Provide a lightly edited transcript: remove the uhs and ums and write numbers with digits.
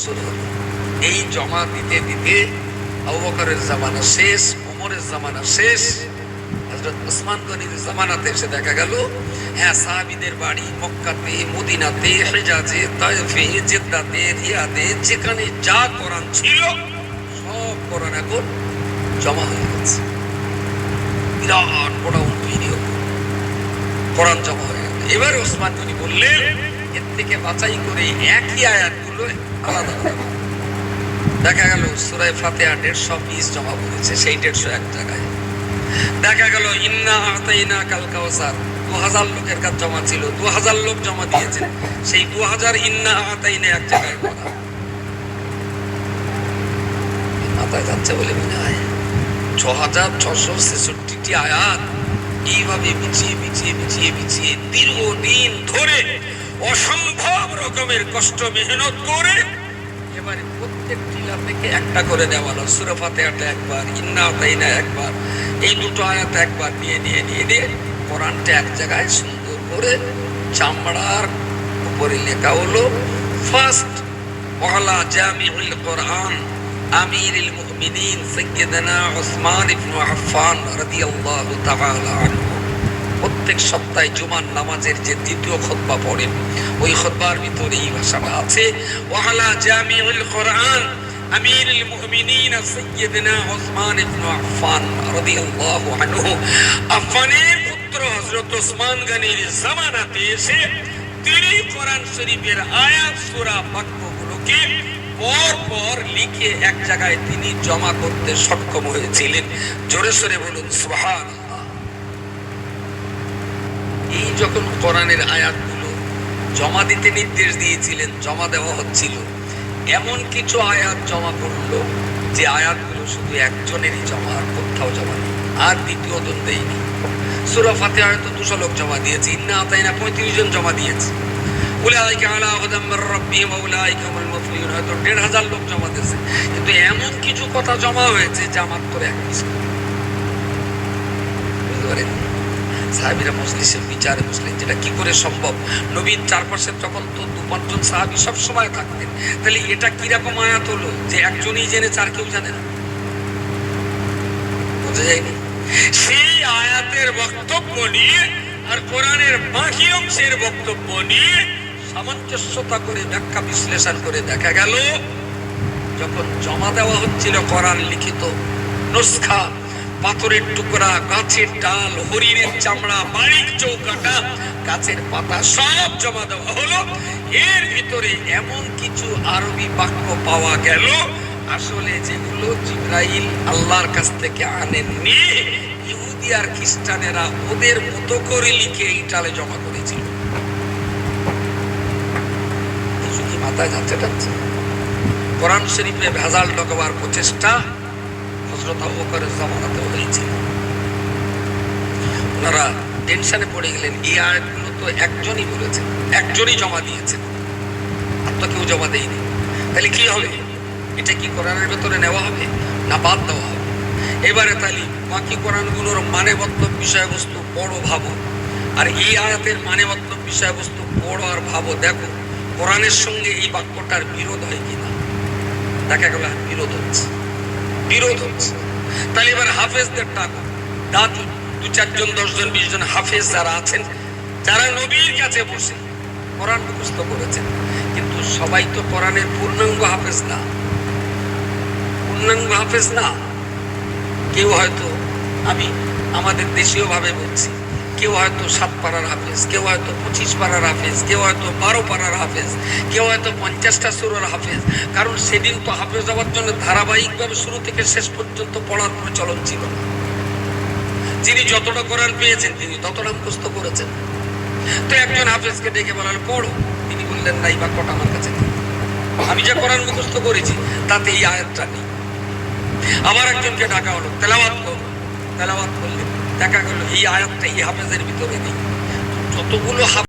শুরু হলো। এই জমা দিতে দিতে আবু বকরের জামানা শেষ, ওমরের জামানা শেষ, হযরত ওসমান গনির জামানাতে এসে দেখা গেল হ্যাঁ সাহাবীদের বাড়ি মক্কাতে, মদিনাতে, হিজাজে, তায়েফে, জেদ্দাতে, রিয়াদে যেখানে যা কোরআন ছিল সব কোরআন এখন জমা হয়ে গেছে। বিরাট গোডাউন তৈরি হলো, কোরআন জমা হয়ে গেল। এবার ওসমান গনি বললেন এর থেকে বাছাই করে একই আয়াতগুলো আলাদা করে। দেখা গেল সূরা ফাতিহা 150 পিস জমা করেছে, সেই 150 এক জায়গায়। দেখা গেল ইন্না আতাইনা কাল কাউসার 2000 লোকের কাছে জমা ছিল, 2000 লোক জমা দিয়েছে, সেই 2000 ইন্না আতাইনা এক জায়গায় করা। মাথায় যাচ্ছে বলে মনে হয় 6666টি আয়াত এইভাবে বিছিয়ে বিছিয়ে বিছিয়ে বিছিয়ে দীর্ঘদিন ধরে অসম্ভব রকমের কষ্ট মেহনত করে এবারে প্রত্যেকটি থেকে একটা করে দেওয়া হলো। সূরা ফাতিহাটা একবার, ইন্না আতাইনা একবার, এই দুটো আয়াত একবার নিয়ে নিয়ে নিয়ে নিয়ে কোরআনটা এক জায়গায় সুন্দর করে চামড়ার উপরে লেখা হলো ফার্স্ট ওয়ালা জামিউল কোরআন আমিরুল মুমিনিন সাইয়্যিদনা উসমান ইবনে আফফান রাদিয়াল্লাহু তাআলা আনহু। প্রত্যেক সপ্তাহে জুমার নামাজের যে দ্বিতীয় খুতবা পড়েন ওই খুতবার ভিতরে এই ভাষাটা আছে ওয়ালা জামিউল কোরআন আমিরুল মুমিনিন সাইয়্যিদনা উসমান ইবনে আফফান রাদিয়াল্লাহু আনহু। আফফানের পুত্র হযরত ওসমান গনির জামানাতে এসে তিনি কোরআন শরীফের আয়াত সূরা বাক্যগুলোকে পর পর লিখে এক জায়গায় তিনি জমা করতে সক্ষম হয়েছিলেন। জোরে সোরে বলুন সুবহানাল্লাহ। এই যখন কোরআনের আয়াতগুলো জমা দিতে নির্দেশ দিয়েছিলেন, জমা দেওয়া হচ্ছিল, এমন কিছু আয়াত জমা করলো যে আয়াতগুলো শুধু একজনেরই জমা, আর কোথাও জমা নেই, আর দ্বিতীয় জন দেয়নি। সূরা ফাতিহা হয়তো 200 লোক জমা দিয়েছে, ইন্না আতাইনা 35 জন জমা দিয়েছে, উলাইকা আলা হুদাম মির রাব্বিহিম ওয়া উলাইকা হুমুল মুফলিহুন হয়তো 1500 লোক জমা দিয়েছে। কিন্তু এমন কিছু কথা জমা হয়েছে যা মাত্র এক পিস। বুঝতে পারেন সাহাবীরা মজলিসে বিচারে বসলেন, যেটা কি করে সম্ভব? নবীর চারপাশে তখন তো 2-5 জন সাহাবী সব সময় থাকতেন, তাহলে এটা কিরকম আয়াত হলো যে একজনই জেনেছে আর কেউ জানে না? বোঝা যায়নি? সেই আয়াতের বক্তব্য নিয়ে আর কোরআনের বাকি অংশের বক্তব্য নিয়ে সামঞ্জস্যতা করে ব্যাখ্যা বিশ্লেষণ করে দেখা গেল যখন জমা দেওয়া হচ্ছিল কোরআন লিখিত নুসখা, পাথরের টুকরা, গাছের ডাল, হরিণের চামড়া, বাড়ির চৌকাটা, গাছের পাতা সব জমা দেওয়া হলো। এর ভিতরে এমন কিছু আরবি বাক্য পাওয়া গেল আসলে যেগুলো জিবরাইল আল্লাহর কাছ থেকে আনেননি, ইহুদি আর খ্রিস্টানেরা ওদের মতো করে লিখে এই টালে জমা করেছিল। কি মাথায় যাচ্ছে টাচ্ছে? কোরআন শরীফে ভেজাল ঢোকাবার প্রচেষ্টা হযরত আবু বকরের জামানাতে হয়েছিল। ওনারা টেনশনে পড়ে গেলেন, এই আয়াতগুলো তো একজনই বলেছেন, একজনই জমা দিয়েছেন, আর তো কেউ জমা দেয়নি, তাহলে কি হবে? এটা কি কোরআনের ভেতরে নেওয়া হবে না বাদ দেওয়া হবে? এবারে তাহলে বাকি কোরআনগুলোর মানেবদ্ধ বিষয়বস্তু পড়ো ভাবো, আর এই আয়াতের মানেবদ্ধ বিষয়বস্তু পড়ো আর ভাবো, দেখো কোরআনের সঙ্গে এই বাক্যটার বিরোধ হয় কিনা। দেখা গেল বিরোধ হচ্ছে, বিরোধ হচ্ছে। তাহলে এবার হাফেজদের ডাকো, ডাকো 2-4 জন 10 জন 20 জন হাফেজ যারা আছেন, যারা নবীর কাছে বসে কোরআন মুখস্থ করেছেন, কিন্তু সবাই তো কোরআনের পূর্ণাঙ্গ হাফেজ না, পূর্ণাঙ্গ হাফেজ না। কেউ হয়তো, আমি আমাদের দেশীয় ভাবে বলছি, কেউ হয়তো 7 পারার হাফেজ, কেউ হয়তো 25 পারার হাফেজ, কেউ হয়তো 12 পারার হাফেজ, কেউ হয়তো 50টা সূরার হাফেজ। কারণ সেদিন তো হাফেজ হওয়ার জন্য ধারাবাহিকভাবে শুরু থেকে শেষ পর্যন্ত পড়ার প্রচলন ছিল না। যিনি যতটা কোরআন পেয়েছেন তিনি ততটা মুখস্থ করেছেন। তো একজন হাফেজকে ডেকে বলা হলো পড়ো, তিনি বললেন না এই বাক্যটা আমার কাছে নেই, আমি যে কোরআন মুখস্থ করেছি তাতে এই আয়াতটা নেই। আবার একজনকে ডাকা হলো, তেলাওয়াত করো, তেলাওয়াত করলেন, দেখা গেল এই আয়াতটা এই হাফেজের ভিতরে নেই। যতগুলো